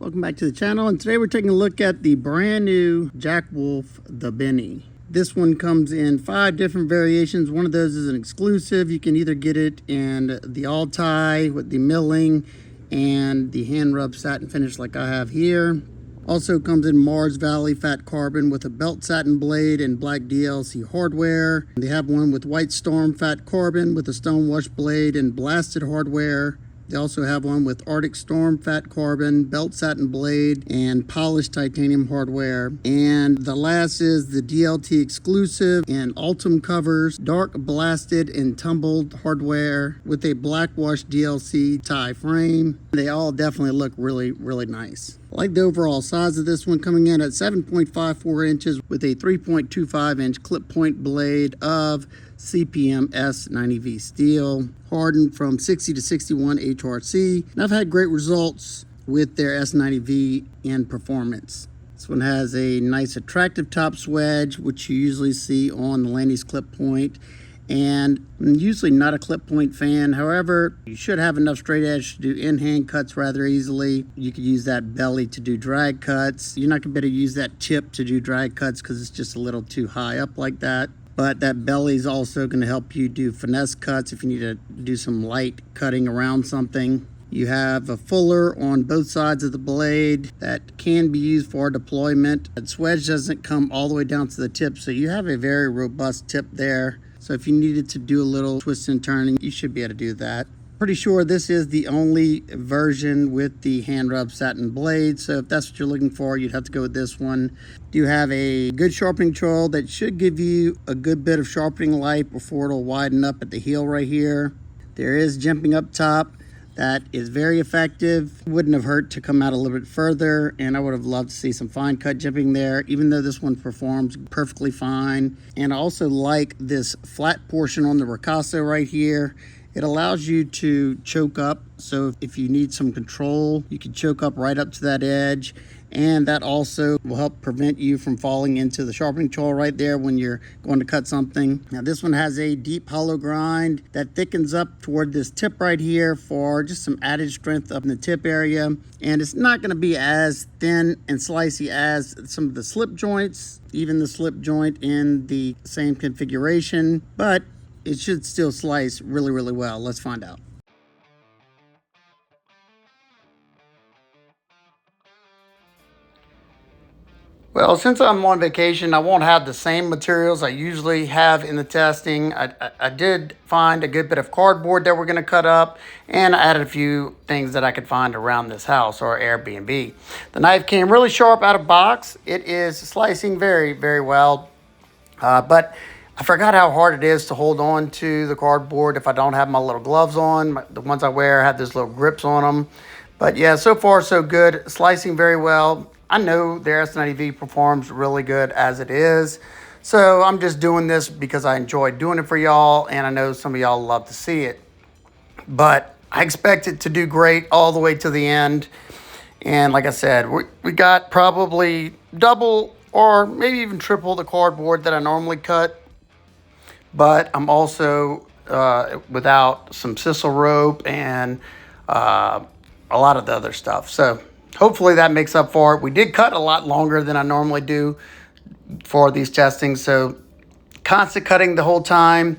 Welcome back to the channel, and today we're taking a look at the brand new Jack Wolf the Benny. This one comes in 5 different variations. One of those is an exclusive. You can either get it in the all tie with the milling and the hand rub satin finish like I have here. Also comes in Mars Valley fat carbon with a belt satin blade and black DLC hardware. They have one with White Storm fat carbon with a stone wash blade and blasted hardware. They also have one with Arctic Storm fat carbon, belt satin blade, and polished titanium hardware. And the last is the DLT exclusive and Ultim covers, dark blasted and tumbled hardware with a black wash DLC tie frame. They all definitely look really nice. I like the overall size of this one, coming in at 7.54 inches with a 3.25 inch clip point blade of CPM S90V steel, hardened from 60 to 61 HRC. And I've had great results with their S90V in performance. This one has a nice attractive top swedge, which you usually see on the Laney's clip point. And I'm usually not a clip point fan. However, you should have enough straight edge to do in-hand cuts rather easily. You could use that belly to do drag cuts. You're not gonna be able to use that tip to do drag cuts because it's just a little too high up like that. But that belly is also going to help you do finesse cuts if you need to do some light cutting around something. You have a fuller on both sides of the blade that can be used for deployment. That swedge doesn't come all the way down to the tip, so you have a very robust tip there. So if you needed to do a little twist and turning, you should be able to do that. Pretty sure this is the only version with the hand rub satin blade, so if that's what you're looking for, you'd have to go with this one. You have a good sharpening choil that should give you a good bit of sharpening light before it'll widen up at the heel right here. There is jimping up top that is very effective. Wouldn't have hurt to come out a little bit further, and I would have loved to see some fine cut jimping there, even though this one performs perfectly fine. And I also like this flat portion on the ricasso right here. It allows you to choke up, so if you need some control, you can choke up right up to that edge, and that also will help prevent you from falling into the sharpening choil right there when you're going to cut something. Now this one has a deep hollow grind that thickens up toward this tip right here for just some added strength up in the tip area, and it's not going to be as thin and slicey as some of the slip joints, even the slip joint in the same configuration, but it should still slice really well. Let's find out. Well, since I'm on vacation, I won't have the same materials I usually have in the testing. I did find a good bit of cardboard that we're going to cut up, and I added a few things that I could find around this house or Airbnb. The knife came really sharp out of box. It is slicing very well, but I forgot how hard it is to hold on to the cardboard if I don't have my little gloves on. The ones I wear have those little grips on them. But yeah, so far so good. Slicing very well. I know their S90V performs really good as it is. So I'm just doing this because I enjoy doing it for y'all, and I know some of y'all love to see it. But I expect it to do great all the way to the end. And like I said, we got probably double or maybe even triple the cardboard that I normally cut. But I'm also without some sisal rope and a lot of the other stuff. So hopefully that makes up for it. We did cut a lot longer than I normally do for these testings. So constant cutting the whole time.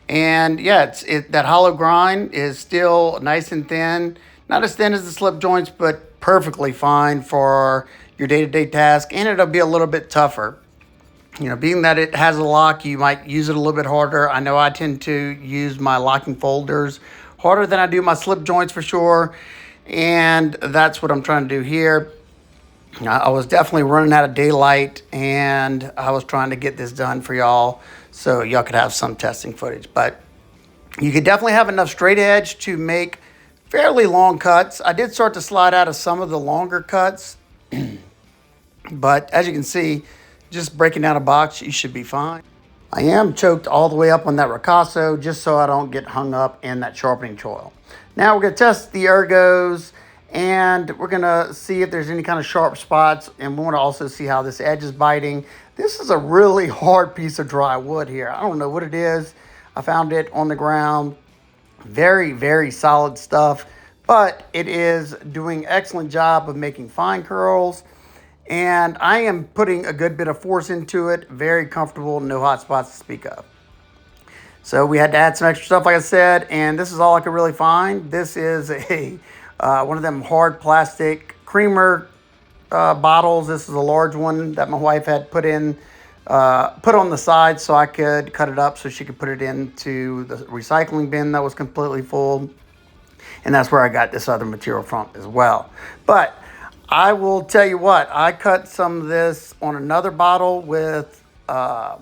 And yeah, that hollow grind is still nice and thin. Not as thin as the slip joints, but perfectly fine for your day-to-day task. And it'll be a little bit tougher. You know, being that it has a lock, you might use it a little bit harder. I know I tend to use my locking folders harder than I do my slip joints for sure. And that's what I'm trying to do here. I was definitely running out of daylight, and I was trying to get this done for y'all so y'all could have some testing footage. But you could definitely have enough straight edge to make fairly long cuts. I did start to slide out of some of the longer cuts, but as you can see, just breaking down a box, you should be fine. I am choked all the way up on that ricasso just so I don't get hung up in that sharpening choil. Now we're going to test the ergos, and we're going to see if there's any kind of sharp spots, and we want to also see how this edge is biting. This is a really hard piece of dry wood here. I don't know what it is. I found it on the ground. Very solid stuff. but it is doing excellent job of making fine curls. And I am putting a good bit of force into it. Very comfortable, no hot spots to speak of. So we had to add some extra stuff, like I said, and this is all I could really find. This is a one of them hard plastic creamer bottles. This is a large one that my wife had put on the side so I could cut it up so she could put it into the recycling bin that was completely full. And that's where I got this other material from as well. But I will tell you what, I cut some of this on another bottle with a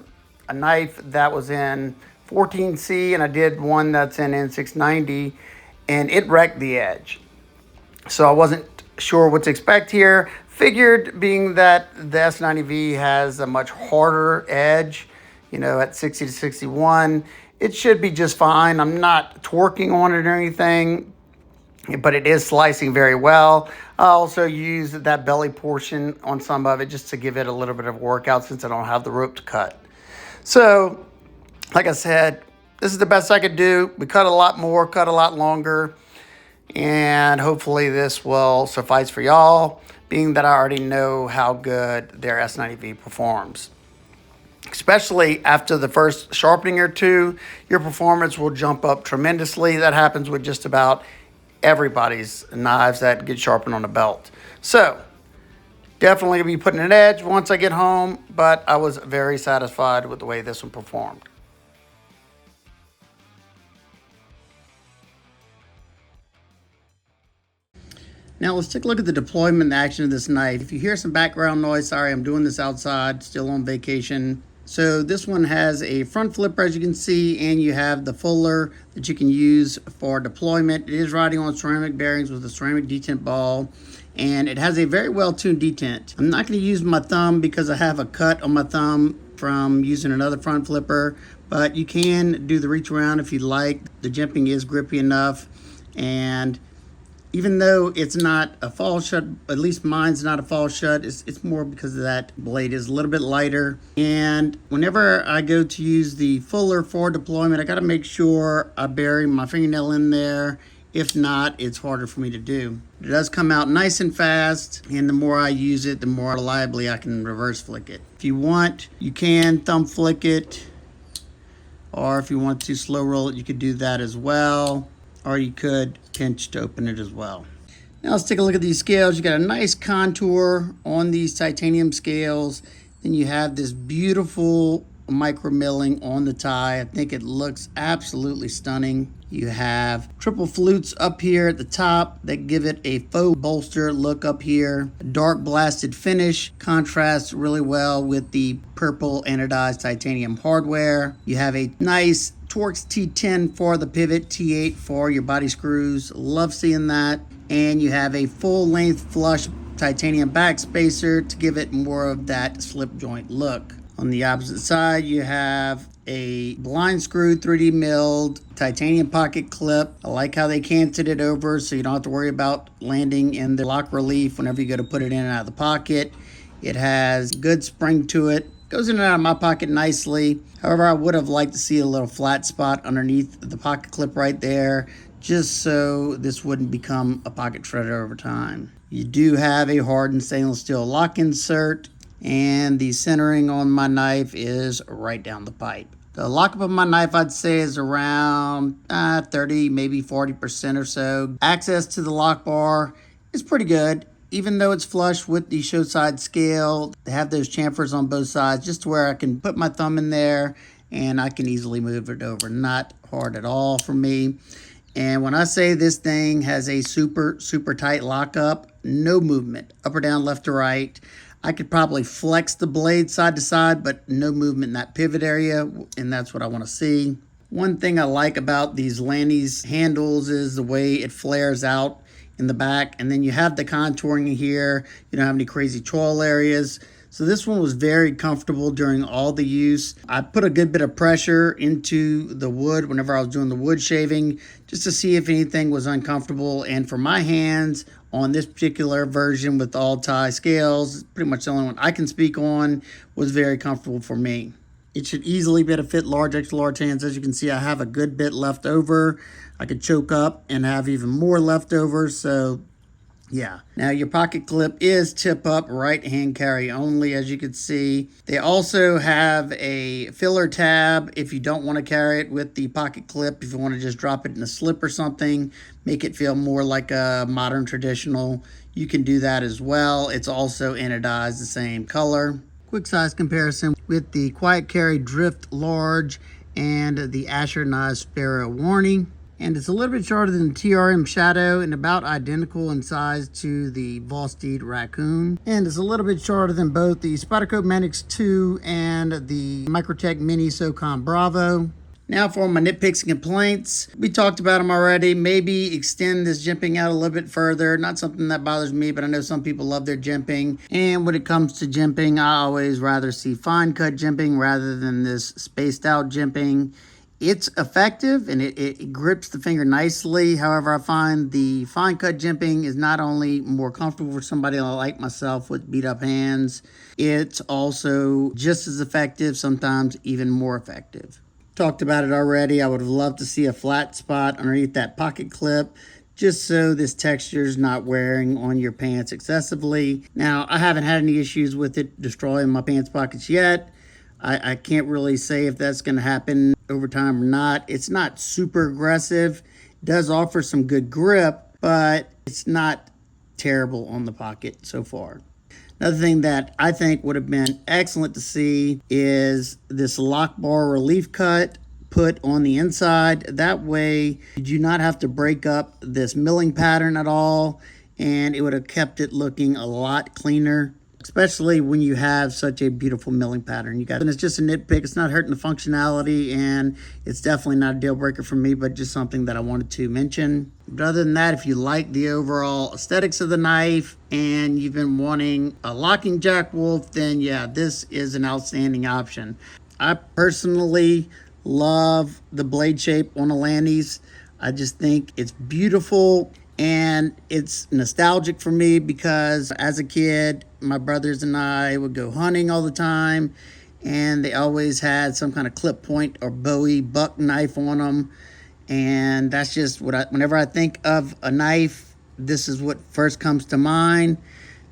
knife that was in 14C, and I did one that's in N690, and it wrecked the edge. So I wasn't sure what to expect here. Figured, being that the S90V has a much harder edge, at 60 to 61, it should be just fine. I'm not torquing on it or anything, but it is slicing very well. I also used that belly portion on some of it just to give it a little bit of workout since I don't have the rope to cut. So, like I said, this is the best I could do. We cut a lot more, cut a lot longer, and hopefully this will suffice for y'all, being that I already know how good their S90V performs. Especially after the first sharpening or two, your performance will jump up tremendously. That happens with just about everybody's knives that get sharpened on a belt. So, definitely going to be putting an edge once I get home, but I was very satisfied with the way this one performed. Now let's take a look at the deployment and action of this knife. If you hear some background noise, sorry, I'm doing this outside, still on vacation. So this one has a front flipper, as you can see, and you have the fuller that you can use for deployment. It is riding on ceramic bearings with a ceramic detent ball, and it has a very well-tuned detent. I'm not going to use my thumb because I have a cut on my thumb from using another front flipper, but you can do the reach around if you like. The jimping is grippy enough, and even though it's not a fall shut, at least mine's not a fall shut, it's more because of that blade is a little bit lighter. And whenever I go to use the fuller for deployment, I got to make sure I bury my fingernail in there. If not, it's harder for me to do. It does come out nice and fast, and the more I use it, the more reliably I can reverse flick it. If you want, you can thumb flick it, or if you want to slow roll it, you could do that as well. Or you could pinch to open it as well. Now let's take a look at these scales. You got a nice contour on these titanium scales. Then you have this beautiful micro milling on the tie. I think it looks absolutely stunning. You have triple flutes up here at the top that give it a faux bolster look up here. A dark blasted finish contrasts really well with the purple anodized titanium hardware. You have a nice Torx T10 for the pivot, T8 for your body screws. Love seeing that. And you have a full length flush titanium back spacer to give it more of that slip joint look. On the opposite side, you have a blind screw 3D milled titanium pocket clip. I like how they canted it over so you don't have to worry about landing in the lock relief whenever you go to put it in and out of the pocket. It has good spring to it. Goes in and out of my pocket nicely. However, I would have liked to see a little flat spot underneath the pocket clip right there, just so this wouldn't become a pocket shredder over time. You do have a hardened stainless steel lock insert, and the centering on my knife is right down the pipe. The lockup of my knife, I'd say, is around 30, maybe 40% or so. Access to the lock bar is pretty good. Even though it's flush with the show side scale, they have those chamfers on both sides just to where I can put my thumb in there and I can easily move it over. Not hard at all for me. And when I say this thing has a super tight lockup, no movement, up or down, left or right. I could probably flex the blade side to side, but no movement in that pivot area, and that's what I want to see. One thing I like about these Lanny's handles is the way it flares out in the back, and then you have the contouring here. You don't have any crazy choil areas. So this one was very comfortable during all the use. I put a good bit of pressure into the wood whenever I was doing the wood shaving, just to see if anything was uncomfortable. And for my hands on this particular version with all tie scales, pretty much the only one I can speak on, was very comfortable for me. It should easily be able to fit large, extra large hands. As you can see, I have a good bit left over. I could choke up and have even more leftovers. So yeah. Now your pocket clip is tip up, right hand carry only, as you can see. They also have a filler tab if you don't want to carry it with the pocket clip. If you want to just drop it in a slip or something, make it feel more like a modern traditional, you can do that as well. It's also anodized the same color. Quick size comparison with the Quiet Carry Drift Large and the Asher Knives Sparrow Warning. And it's a little bit shorter than the TRM Shadow and about identical in size to the Volsteed Raccoon. And it's a little bit shorter than both the Spyderco Manix 2 and the Microtech Mini SOCOM Bravo. Now for my nitpicks and complaints. We talked about them already. Maybe extend this jimping out a little bit further. Not something that bothers me, but I know some people love their jimping. And when it comes to jimping, I always rather see fine cut jimping rather than this spaced out jimping. It's effective and it grips the finger nicely. However, I find the fine cut jimping is not only more comfortable for somebody like myself with beat up hands, it's also just as effective, sometimes even more effective. Talked about it already. I would have loved to see a flat spot underneath that pocket clip, just so this texture is not wearing on your pants excessively. Now, I haven't had any issues with it destroying my pants pockets yet. I can't really say if that's going to happen over time or not. It's not super aggressive. It does offer some good grip, but it's not terrible on the pocket so far. Another thing that I think would have been excellent to see is this lock bar relief cut put on the inside. That way you do not have to break up this milling pattern at all, and it would have kept it looking a lot cleaner, especially when you have such a beautiful milling pattern. And it's just a nitpick. It's not hurting the functionality, and it's definitely not a deal breaker for me, but just something that I wanted to mention. But other than that, if you like the overall aesthetics of the knife and you've been wanting a locking Jack Wolf, then yeah, this is an outstanding option. I personally love the blade shape on the Lanny's. I just think it's beautiful. And it's nostalgic for me because as a kid, my brothers and I would go hunting all the time, and they always had some kind of clip point or Bowie buck knife on them. And that's just what whenever I think of a knife, this is what first comes to mind.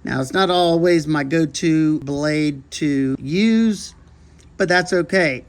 Now, it's not always my go-to blade to use, but that's okay.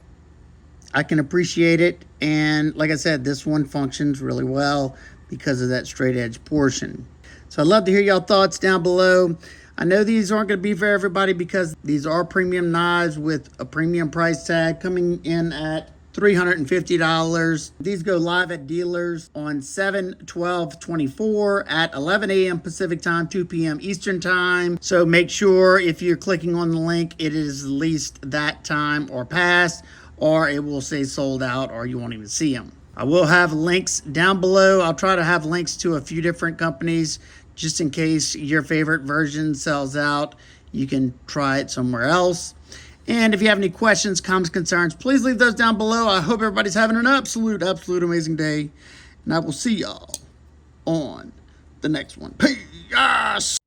I can appreciate it. And like I said, this one functions really well because of that straight edge portion. So I'd love to hear y'all thoughts down below. I know these aren't going to be for everybody because these are premium knives with a premium price tag coming in at $350. These go live at dealers on 7/12/24 at 11 a.m. Pacific time, 2 p.m. Eastern time. So make sure if you're clicking on the link, it is at least that time or past, or it will say sold out, or you won't even see them. I will have links down below. I'll try to have links to a few different companies just in case your favorite version sells out. You can try it somewhere else. And if you have any questions, comments, concerns, please leave those down below. I hope everybody's having an absolute amazing day. And I will see y'all on the next one. Peace.